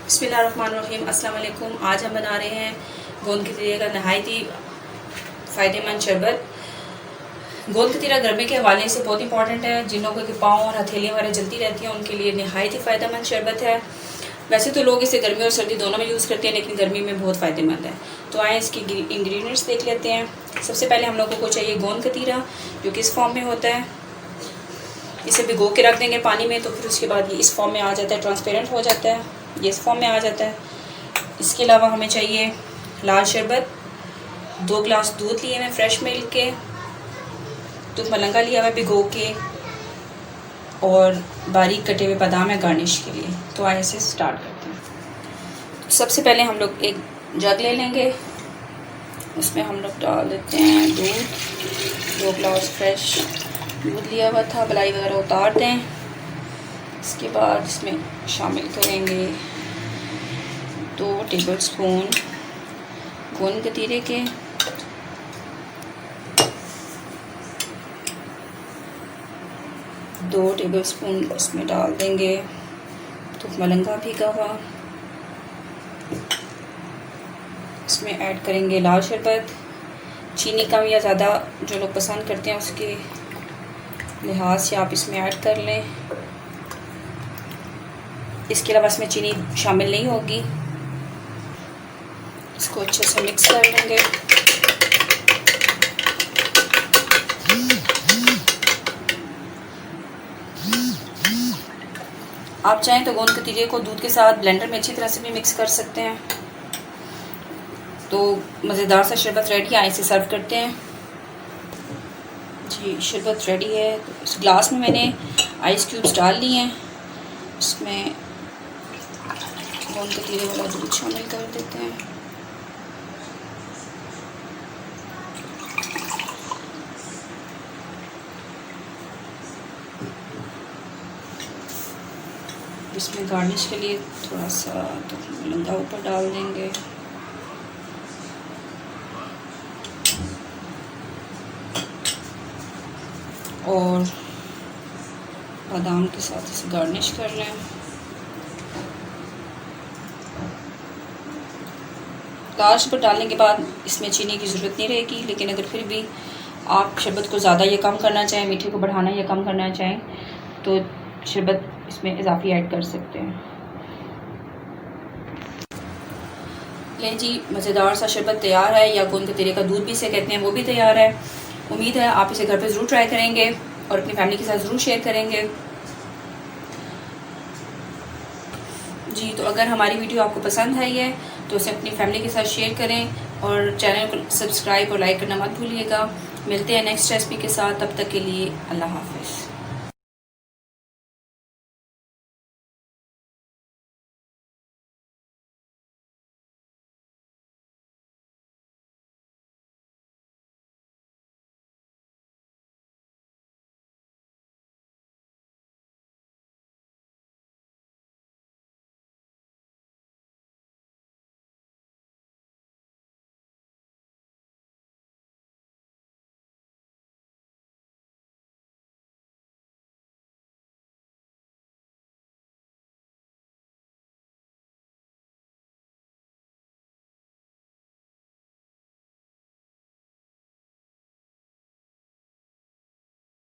बिस्मिल्लाहिर्रहमानिर्रहीम। अस्सलाम वालेकुम। आज हम बना रहे हैं गोंद कतीरे का नहायत ही फ़ायदेमंद शरबत। गोंद कतीरा गर्मी के हवाले से बहुत इंपॉर्टेंट है। जिन लोगों के पाँव और हथेलियाँ वगैरह जलती रहती हैं उनके लिए नहायत ही फ़ायदेमंद शरबत है। वैसे तो लोग इसे गर्मी और सर्दी दोनों में यूज़ करते हैं, लेकिन गर्मी में बहुत फ़ायदेमंद है। तो आए इसकी इंग्रेडिएंट्स देख लेते हैं। सबसे पहले हम लोगों को चाहिए गोंद कतीरा, जो कि इस फॉर्म में होता है। इसे भिगो के रख देंगे पानी में, तो फिर उसके बाद ये इस फॉर्म में आ जाता है, ट्रांसपेरेंट हो जाता है, ये इस फॉर्म में आ जाता है। इसके अलावा हमें चाहिए लाल शरबत, 2 गिलास दूध लिए हैं फ्रेश मिल्क के, दूध मलंगा लिया हुआ भिगो के, और बारीक कटे हुए बादाम है गार्निश के लिए। तो आइए इसे स्टार्ट करते हैं। सबसे पहले हम लोग एक जग ले लेंगे, उसमें हम लोग डाल देते हैं दूध। 2 गिलास फ्रेश दूध लिया हुआ था, मलाई वगैरह उतार दें। इसके बाद इसमें शामिल करेंगे 2 टेबलस्पून गोंद कतीरे के, 2 टेबलस्पून इसमें डाल देंगे दूध मलंगा भीगा हुआ। इसमें ऐड करेंगे लाल शरबत। चीनी कम या ज़्यादा जो लोग पसंद करते हैं उसके लिहाज से आप इसमें ऐड कर लें। इसके अलावा इसमें चीनी शामिल नहीं होगी। इसको अच्छे से मिक्स कर लेंगे। आप चाहें तो गोंद कतीरे को दूध के साथ ब्लेंडर में अच्छी तरह से भी मिक्स कर सकते हैं। तो मज़ेदार सा शरबत रेडी है, इसे सर्व करते हैं। जी शरबत रेडी है। इस ग्लास में मैंने आइस क्यूब्स डाल लिए हैं। इसमें गोंद कतीरे वाला दूध शामिल कर देते हैं। इसमें गार्निश के लिए थोड़ा सा दूध मलंगा ऊपर डाल देंगे। और बादाम के साथ इसे गार्निश कर लें। लाल शरबत डालने के बाद इसमें चीनी की ज़रूरत नहीं रहेगी, लेकिन अगर फिर भी आप शरबत को ज़्यादा या कम करना चाहें, मीठे को बढ़ाना या कम करना चाहें, तो शरबत इसमें इजाफी ऐड कर सकते हैं। लें जी, मज़ेदार सा शरबत तैयार है, या गोंद कतीरे का दूध भी इसे कहते हैं, वो भी तैयार है। उम्मीद है आप इसे घर पे ज़रूर ट्राई करेंगे और अपनी फैमिली के साथ ज़रूर शेयर करेंगे। जी तो अगर हमारी वीडियो आपको पसंद आई है तो उसे अपनी फैमिली के साथ शेयर करें और चैनल को सब्सक्राइब और लाइक करना मत भूलिएगा। मिलते हैं नेक्स्ट रेसिपी के साथ, तब तक के लिए अल्लाह हाफ़िज़।